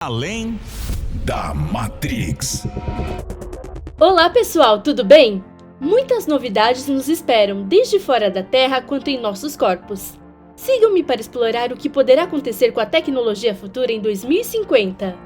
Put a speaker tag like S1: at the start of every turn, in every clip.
S1: Além da Matrix.
S2: Olá pessoal, tudo bem? Muitas novidades nos esperam, desde fora da Terra quanto em nossos corpos. Sigam-me para explorar o que poderá acontecer com a tecnologia futura em 2050.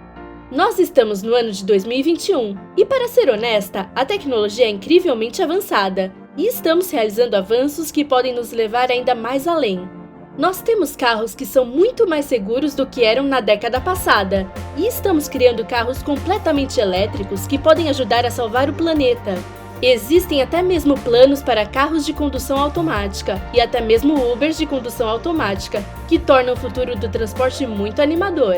S2: Nós estamos no ano de 2021 e, para ser honesta, a tecnologia é incrivelmente avançada e estamos realizando avanços que podem nos levar ainda mais além. Nós temos carros que são muito mais seguros do que eram na década passada, e estamos criando carros completamente elétricos que podem ajudar a salvar o planeta. Existem até mesmo planos para carros de condução automática e até mesmo Ubers de condução automática, que tornam o futuro do transporte muito animador.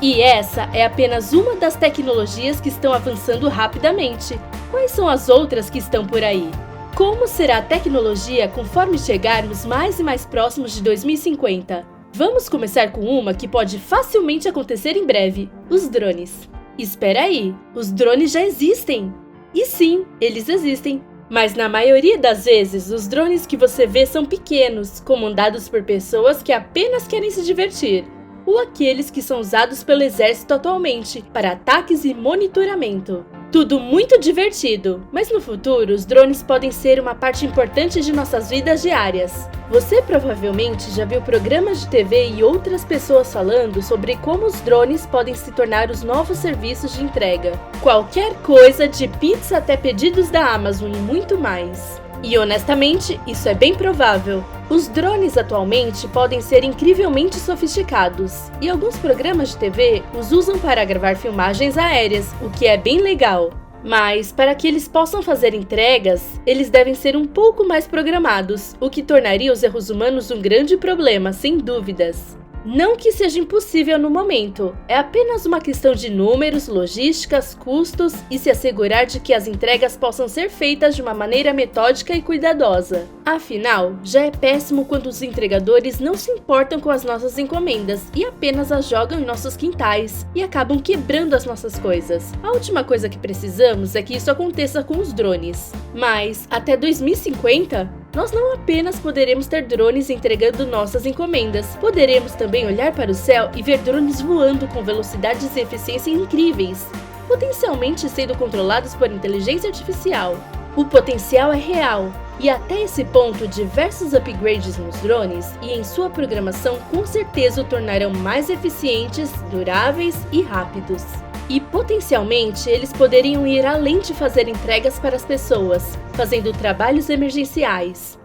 S2: E essa é apenas uma das tecnologias que estão avançando rapidamente. Quais são as outras que estão por aí? Como será a tecnologia conforme chegarmos mais e mais próximos de 2050? Vamos começar com uma que pode facilmente acontecer em breve: os drones. Espera aí, os drones já existem! E sim, eles existem. Mas na maioria das vezes, os drones que você vê são pequenos, comandados por pessoas que apenas querem se divertir, ou aqueles que são usados pelo exército atualmente para ataques e monitoramento. Tudo muito divertido, mas no futuro os drones podem ser uma parte importante de nossas vidas diárias. Você provavelmente já viu programas de TV e outras pessoas falando sobre como os drones podem se tornar os novos serviços de entrega. Qualquer coisa, de pizza até pedidos da Amazon e muito mais. E honestamente, isso é bem provável. Os drones atualmente podem ser incrivelmente sofisticados, e alguns programas de TV os usam para gravar filmagens aéreas, o que é bem legal. Mas, para que eles possam fazer entregas, eles devem ser um pouco mais programados, o que tornaria os erros humanos um grande problema, sem dúvidas. Não que seja impossível no momento, é apenas uma questão de números, logísticas, custos e se assegurar de que as entregas possam ser feitas de uma maneira metódica e cuidadosa. Afinal, já é péssimo quando os entregadores não se importam com as nossas encomendas e apenas as jogam em nossos quintais e acabam quebrando as nossas coisas. A última coisa que precisamos é que isso aconteça com os drones. Mas, até 2050... nós não apenas poderemos ter drones entregando nossas encomendas, poderemos também olhar para o céu e ver drones voando com velocidades e eficiência incríveis, potencialmente sendo controlados por inteligência artificial. O potencial é real, e até esse ponto diversos upgrades nos drones e em sua programação com certeza o tornarão mais eficientes, duráveis e rápidos. E potencialmente eles poderiam ir além de fazer entregas para as pessoas, fazendo trabalhos emergenciais.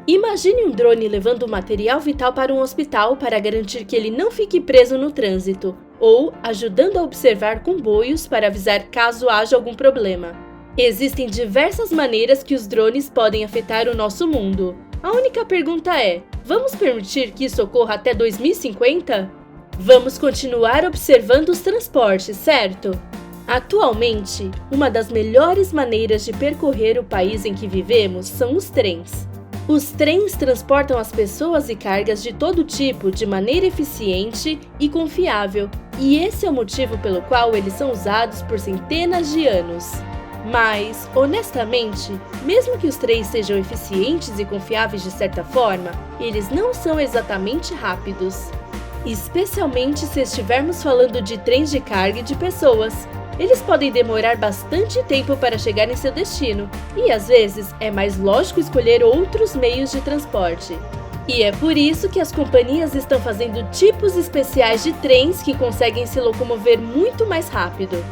S2: Imagine um drone levando material vital para um hospital para garantir que ele não fique preso no trânsito, ou ajudando a observar comboios para avisar caso haja algum problema. Existem diversas maneiras que os drones podem afetar o nosso mundo. A única pergunta é: vamos permitir que isso ocorra até 2050? Vamos continuar observando os transportes, certo? Atualmente, uma das melhores maneiras de percorrer o país em que vivemos são os trens. Os trens transportam as pessoas e cargas de todo tipo de maneira eficiente e confiável, e esse é o motivo pelo qual eles são usados por centenas de anos. Mas, honestamente, mesmo que os trens sejam eficientes e confiáveis de certa forma, eles não são exatamente rápidos. Especialmente se estivermos falando de trens de carga e de pessoas. Eles podem demorar bastante tempo para chegar em seu destino, e às vezes é mais lógico escolher outros meios de transporte. E é por isso que as companhias estão fazendo tipos especiais de trens que conseguem se locomover muito mais rápido.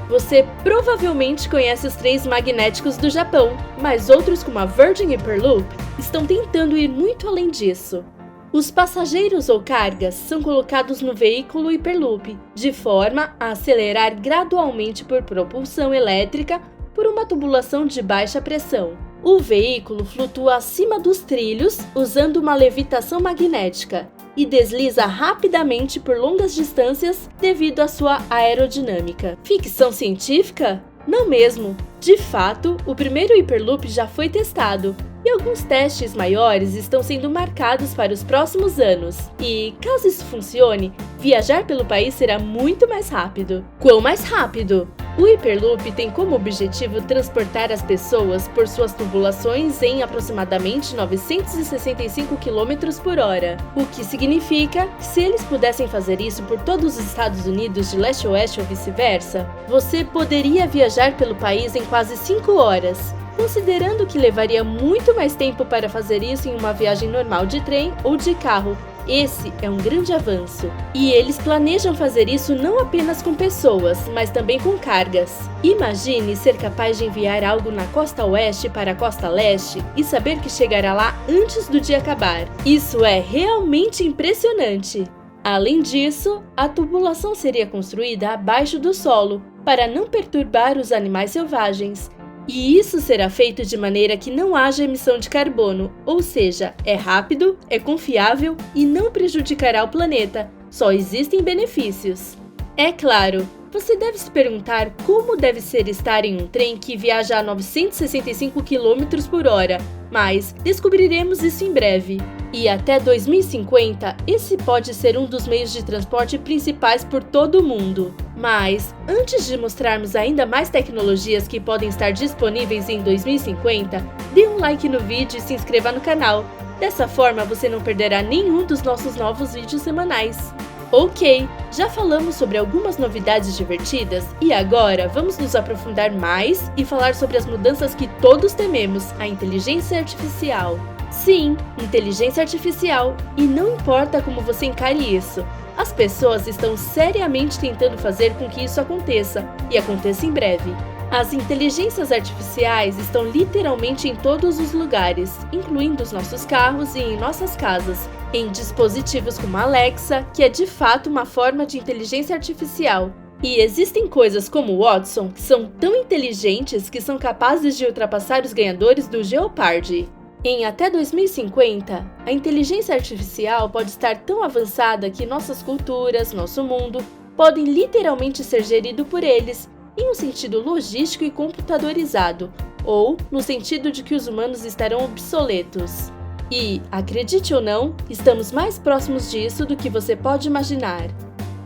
S2: Você provavelmente conhece os trens magnéticos do Japão, mas outros como a Virgin Hyperloop estão tentando ir muito além disso. Os passageiros ou cargas são colocados no veículo Hyperloop, de forma a acelerar gradualmente por propulsão elétrica por uma tubulação de baixa pressão. O veículo flutua acima dos trilhos usando uma levitação magnética e desliza rapidamente por longas distâncias devido à sua aerodinâmica. Ficção científica? Não mesmo! De fato, o primeiro Hyperloop já foi testado, e alguns testes maiores estão sendo marcados para os próximos anos. E, caso isso funcione, viajar pelo país será muito mais rápido. Quão mais rápido? O Hyperloop tem como objetivo transportar as pessoas por suas tubulações em aproximadamente 965 km por hora, o que significa que se eles pudessem fazer isso por todos os Estados Unidos de leste a oeste ou vice-versa, você poderia viajar pelo país em quase 5 horas, considerando que levaria muito mais tempo para fazer isso em uma viagem normal de trem ou de carro. Esse é um grande avanço. E eles planejam fazer isso não apenas com pessoas, mas também com cargas. Imagine ser capaz de enviar algo na costa oeste para a costa leste e saber que chegará lá antes do dia acabar. Isso é realmente impressionante. Além disso, a tubulação seria construída abaixo do solo, para não perturbar os animais selvagens. E isso será feito de maneira que não haja emissão de carbono, ou seja, é rápido, é confiável e não prejudicará o planeta. Só existem benefícios. É claro, você deve se perguntar como deve ser estar em um trem que viaja a 965 km por hora, mas descobriremos isso em breve. E até 2050, esse pode ser um dos meios de transporte principais por todo o mundo. Mas, antes de mostrarmos ainda mais tecnologias que podem estar disponíveis em 2050, dê um like no vídeo e se inscreva no canal. Dessa forma, você não perderá nenhum dos nossos novos vídeos semanais. Ok, já falamos sobre algumas novidades divertidas e agora vamos nos aprofundar mais e falar sobre as mudanças que todos tememos, a inteligência artificial. Sim, inteligência artificial, e não importa como você encare isso. As pessoas estão seriamente tentando fazer com que isso aconteça, e aconteça em breve. As inteligências artificiais estão literalmente em todos os lugares, incluindo os nossos carros e em nossas casas, em dispositivos como a Alexa, que é de fato uma forma de inteligência artificial. E existem coisas como o Watson, que são tão inteligentes que são capazes de ultrapassar os ganhadores do Jeopardy! Em até 2050, a inteligência artificial pode estar tão avançada que nossas culturas, nosso mundo, podem literalmente ser gerido por eles, em um sentido logístico e computadorizado, ou no sentido de que os humanos estarão obsoletos. E, acredite ou não, estamos mais próximos disso do que você pode imaginar.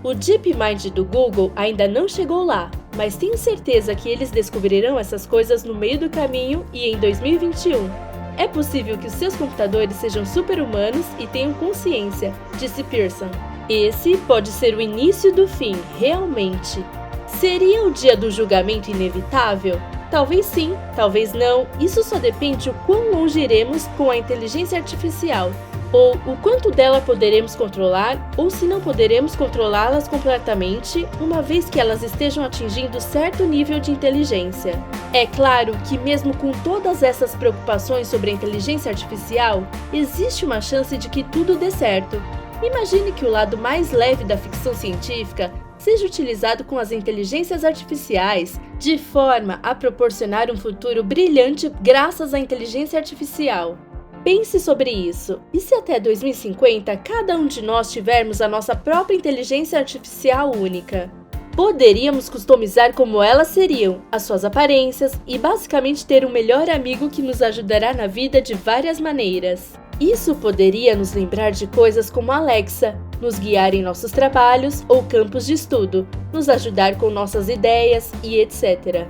S2: O DeepMind do Google ainda não chegou lá, mas tenho certeza que eles descobrirão essas coisas no meio do caminho e em 2021. É possível que os seus computadores sejam super-humanos e tenham consciência, disse Pearson. Esse pode ser o início do fim, realmente. Seria o dia do julgamento inevitável? Talvez sim, talvez não. Isso só depende o quão longe iremos com a inteligência artificial, ou o quanto dela poderemos controlar, ou se não poderemos controlá-las completamente, uma vez que elas estejam atingindo certo nível de inteligência. É claro que mesmo com todas essas preocupações sobre a inteligência artificial, existe uma chance de que tudo dê certo. Imagine que o lado mais leve da ficção científica seja utilizado com as inteligências artificiais, de forma a proporcionar um futuro brilhante graças à inteligência artificial. Pense sobre isso. E se até 2050 cada um de nós tivermos a nossa própria inteligência artificial única? Poderíamos customizar como elas seriam, as suas aparências e basicamente ter um melhor amigo que nos ajudará na vida de várias maneiras. Isso poderia nos lembrar de coisas como Alexa, nos guiar em nossos trabalhos ou campos de estudo, nos ajudar com nossas ideias e etc.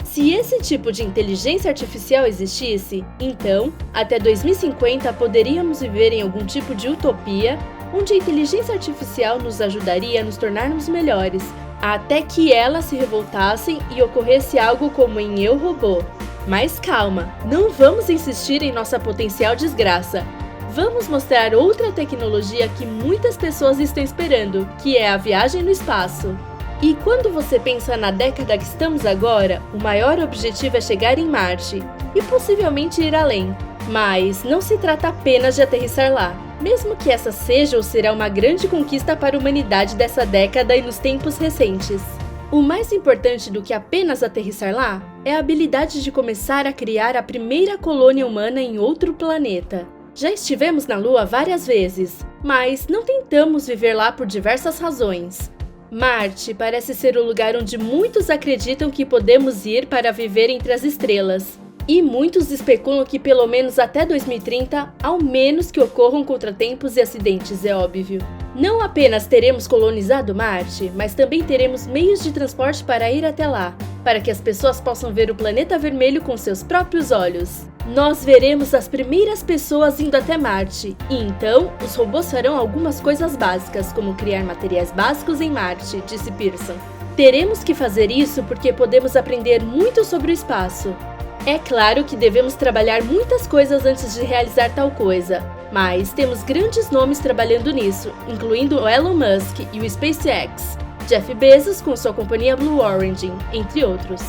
S2: Se esse tipo de inteligência artificial existisse, então, até 2050 poderíamos viver em algum tipo de utopia, onde a inteligência artificial nos ajudaria a nos tornarmos melhores, até que elas se revoltassem e ocorresse algo como em Eu, Robô. Mas calma, não vamos insistir em nossa potencial desgraça. Vamos mostrar outra tecnologia que muitas pessoas estão esperando, que é a viagem no espaço. E quando você pensa na década que estamos agora, o maior objetivo é chegar em Marte, e possivelmente ir além. Mas não se trata apenas de aterrissar lá, mesmo que essa seja ou será uma grande conquista para a humanidade dessa década e nos tempos recentes. O mais importante do que apenas aterrissar lá é a habilidade de começar a criar a primeira colônia humana em outro planeta. Já estivemos na Lua várias vezes, mas não tentamos viver lá por diversas razões. Marte parece ser o lugar onde muitos acreditam que podemos ir para viver entre as estrelas. E muitos especulam que pelo menos até 2030, ao menos que ocorram contratempos e acidentes, é óbvio. Não apenas teremos colonizado Marte, mas também teremos meios de transporte para ir até lá. para que as pessoas possam ver o planeta vermelho com seus próprios olhos. Nós veremos as primeiras pessoas indo até Marte, e então os robôs farão algumas coisas básicas, como criar materiais básicos em Marte, disse Pearson. Teremos que fazer isso porque podemos aprender muito sobre o espaço. É claro que devemos trabalhar muitas coisas antes de realizar tal coisa, mas temos grandes nomes trabalhando nisso, incluindo o Elon Musk e o SpaceX, Jeff Bezos com sua companhia Blue Origin, entre outros.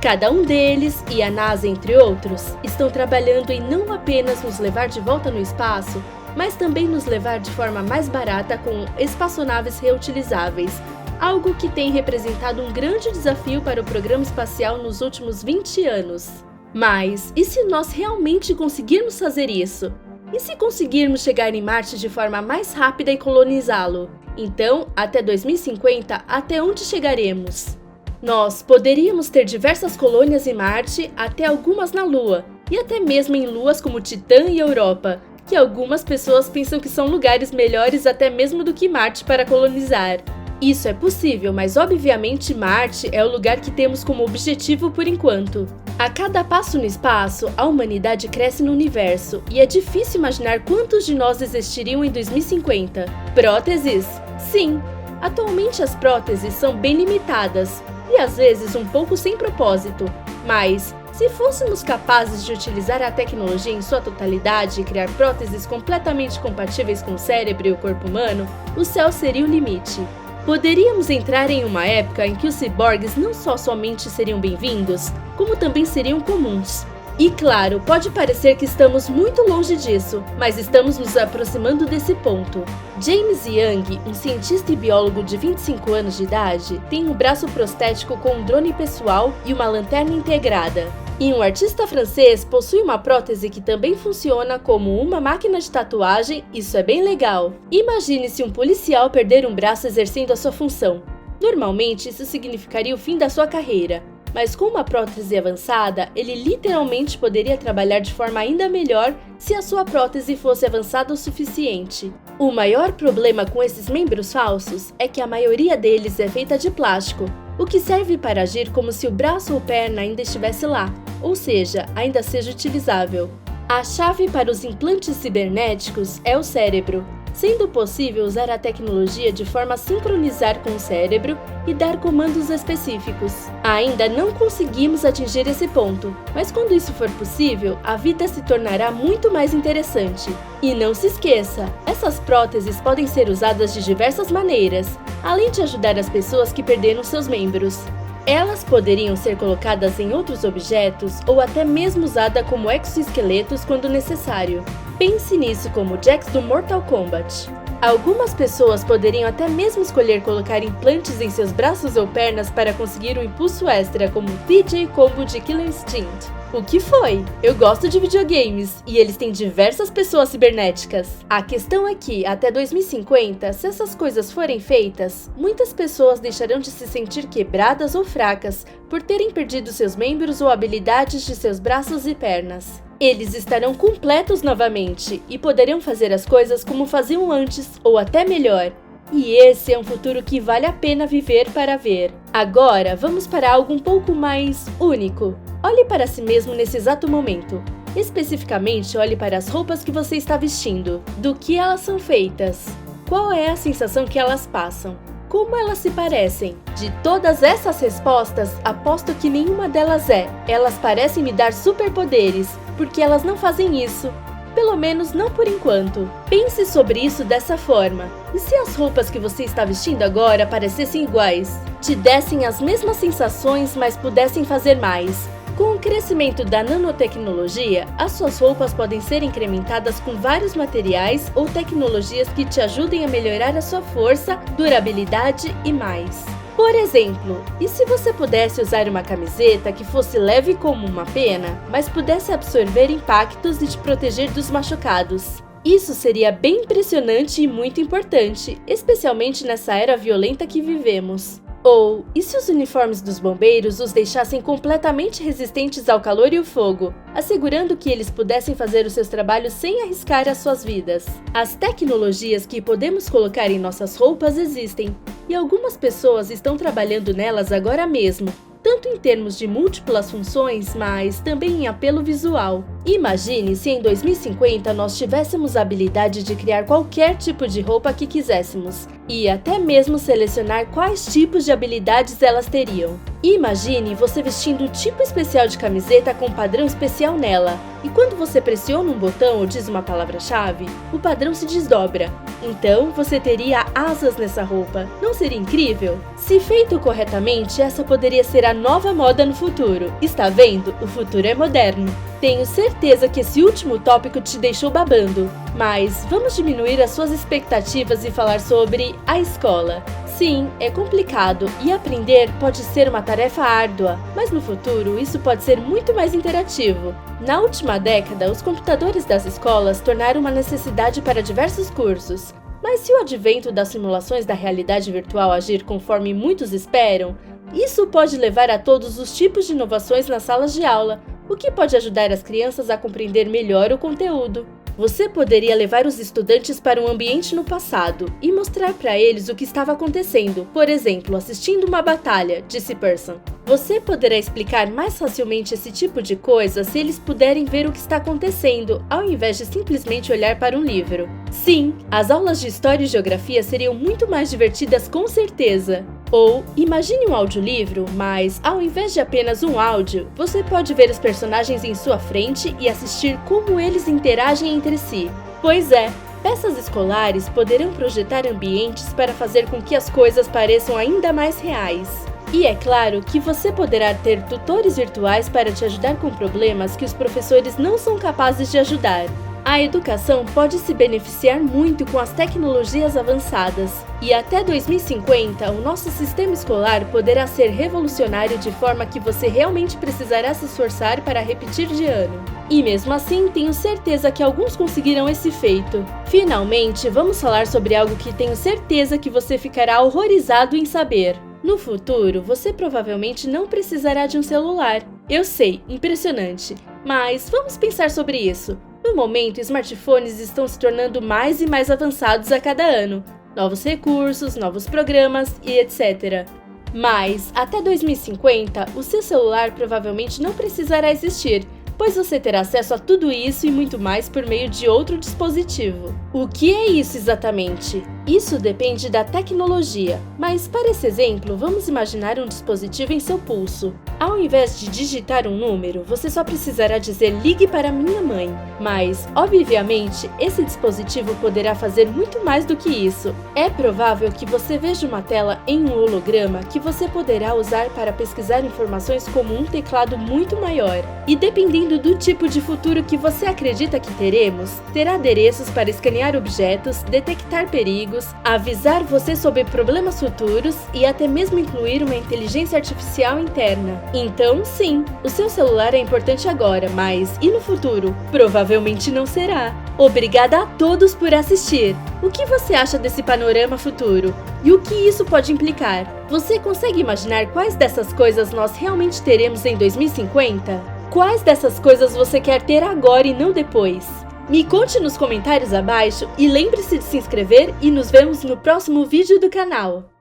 S2: Cada um deles, e a NASA entre outros, estão trabalhando em não apenas nos levar de volta no espaço, mas também nos levar de forma mais barata com espaçonaves reutilizáveis, algo que tem representado um grande desafio para o programa espacial nos últimos 20 anos. Mas, e se nós realmente conseguirmos fazer isso? E se conseguirmos chegar em Marte de forma mais rápida e colonizá-lo? Então, até 2050, até onde chegaremos? Nós poderíamos ter diversas colônias em Marte, até algumas na Lua, e até mesmo em luas como Titã e Europa, que algumas pessoas pensam que são lugares melhores até mesmo do que Marte para colonizar. Isso é possível, mas obviamente Marte é o lugar que temos como objetivo por enquanto. A cada passo no espaço, a humanidade cresce no universo, e é difícil imaginar quantos de nós existiriam em 2050. Próteses? Sim! Atualmente as próteses são bem limitadas, e às vezes um pouco sem propósito, mas se fôssemos capazes de utilizar a tecnologia em sua totalidade e criar próteses completamente compatíveis com o cérebro e o corpo humano, o céu seria o limite. Poderíamos entrar em uma época em que os ciborgues não só somente seriam bem-vindos, como também seriam comuns. E claro, pode parecer que estamos muito longe disso, mas estamos nos aproximando desse ponto. James Young, um cientista e biólogo de 25 anos de idade, tem um braço prostético com um drone pessoal e uma lanterna integrada. E um artista francês possui uma prótese que também funciona como uma máquina de tatuagem, isso é bem legal. Imagine se um policial perder um braço exercendo a sua função. Normalmente, isso significaria o fim da sua carreira. Mas com uma prótese avançada, ele literalmente poderia trabalhar de forma ainda melhor se a sua prótese fosse avançada o suficiente. O maior problema com esses membros falsos é que a maioria deles é feita de plástico, o que serve para agir como se o braço ou perna ainda estivesse lá, ou seja, ainda seja utilizável. A chave para os implantes cibernéticos é o cérebro, sendo possível usar a tecnologia de forma a sincronizar com o cérebro e dar comandos específicos. Ainda não conseguimos atingir esse ponto, mas quando isso for possível, a vida se tornará muito mais interessante. E não se esqueça, essas próteses podem ser usadas de diversas maneiras, além de ajudar as pessoas que perderam seus membros. Elas poderiam ser colocadas em outros objetos ou até mesmo usadas como exoesqueletos quando necessário. Pense nisso como Jax do Mortal Kombat. Algumas pessoas poderiam até mesmo escolher colocar implantes em seus braços ou pernas para conseguir um impulso extra, como o DJ Combo de Killer Instinct. O que foi? Eu gosto de videogames, e eles têm diversas pessoas cibernéticas. A questão é que, até 2050, se essas coisas forem feitas, muitas pessoas deixarão de se sentir quebradas ou fracas por terem perdido seus membros ou habilidades de seus braços e pernas. Eles estarão completos novamente e poderão fazer as coisas como faziam antes ou até melhor. E esse é um futuro que vale a pena viver para ver. Agora, vamos para algo um pouco mais único. Olhe para si mesmo nesse exato momento. Especificamente, olhe para as roupas que você está vestindo. Do que elas são feitas? Qual é a sensação que elas passam? Como elas se parecem? De todas essas respostas, aposto que nenhuma delas é. Elas parecem me dar superpoderes, porque elas não fazem isso. Pelo menos não por enquanto. Pense sobre isso dessa forma. E se as roupas que você está vestindo agora parecessem iguais? Te dessem as mesmas sensações, mas pudessem fazer mais? Com o crescimento da nanotecnologia, as suas roupas podem ser incrementadas com vários materiais ou tecnologias que te ajudem a melhorar a sua força, durabilidade e mais. Por exemplo, e se você pudesse usar uma camiseta que fosse leve como uma pena, mas pudesse absorver impactos e te proteger dos machucados? Isso seria bem impressionante e muito importante, especialmente nessa era violenta que vivemos. Ou, e se os uniformes dos bombeiros os deixassem completamente resistentes ao calor e ao fogo, assegurando que eles pudessem fazer os seus trabalhos sem arriscar as suas vidas? As tecnologias que podemos colocar em nossas roupas existem, e algumas pessoas estão trabalhando nelas agora mesmo, tanto em termos de múltiplas funções, mas também em apelo visual. Imagine se em 2050 nós tivéssemos a habilidade de criar qualquer tipo de roupa que quiséssemos, e até mesmo selecionar quais tipos de habilidades elas teriam. Imagine você vestindo um tipo especial de camiseta com um padrão especial nela, e quando você pressiona um botão ou diz uma palavra-chave, o padrão se desdobra. Então você teria asas nessa roupa. Não seria incrível? Se feito corretamente, essa poderia ser a nova moda no futuro. Está vendo? O futuro é moderno. Tenho certeza que esse último tópico te deixou babando, mas vamos diminuir as suas expectativas e falar sobre a escola. Sim, é complicado e aprender pode ser uma tarefa árdua, mas no futuro isso pode ser muito mais interativo. Na última década, os computadores das escolas tornaram uma necessidade para diversos cursos. Mas se o advento das simulações da realidade virtual agir conforme muitos esperam, isso pode levar a todos os tipos de inovações nas salas de aula, o que pode ajudar as crianças a compreender melhor o conteúdo. Você poderia levar os estudantes para um ambiente no passado e mostrar para eles o que estava acontecendo, por exemplo, assistindo uma batalha, disse Pearson. Você poderá explicar mais facilmente esse tipo de coisa se eles puderem ver o que está acontecendo, ao invés de simplesmente olhar para um livro. Sim, as aulas de História e Geografia seriam muito mais divertidas com certeza. Ou, imagine um audiolivro, mas ao invés de apenas um áudio, você pode ver os personagens em sua frente e assistir como eles interagem entre si. Pois é, peças escolares poderão projetar ambientes para fazer com que as coisas pareçam ainda mais reais. E é claro que você poderá ter tutores virtuais para te ajudar com problemas que os professores não são capazes de ajudar. A educação pode se beneficiar muito com as tecnologias avançadas, e até 2050 o nosso sistema escolar poderá ser revolucionário de forma que você realmente precisará se esforçar para repetir de ano. E mesmo assim, tenho certeza que alguns conseguirão esse feito. Finalmente, vamos falar sobre algo que tenho certeza que você ficará horrorizado em saber. No futuro, você provavelmente não precisará de um celular. Eu sei, impressionante. Mas vamos pensar sobre isso. No momento, smartphones estão se tornando mais e mais avançados a cada ano. Novos recursos, novos programas e etc. Mas, até 2050, o seu celular provavelmente não precisará existir, pois você terá acesso a tudo isso e muito mais por meio de outro dispositivo. O que é isso exatamente? Isso depende da tecnologia, mas para esse exemplo, vamos imaginar um dispositivo em seu pulso. Ao invés de digitar um número, você só precisará dizer "ligue para minha mãe". Mas, obviamente, esse dispositivo poderá fazer muito mais do que isso. É provável que você veja uma tela em um holograma que você poderá usar para pesquisar informações como um teclado muito maior. E dependendo do tipo de futuro que você acredita que teremos, terá adereços para escanear objetos, detectar perigos, avisar você sobre problemas futuros e até mesmo incluir uma inteligência artificial interna. Então, sim, o seu celular é importante agora, mas e no futuro? Provavelmente não será. Obrigada a todos por assistir! O que você acha desse panorama futuro? E o que isso pode implicar? Você consegue imaginar quais dessas coisas nós realmente teremos em 2050? Quais dessas coisas você quer ter agora e não depois? Me conte nos comentários abaixo e lembre-se de se inscrever e nos vemos no próximo vídeo do canal.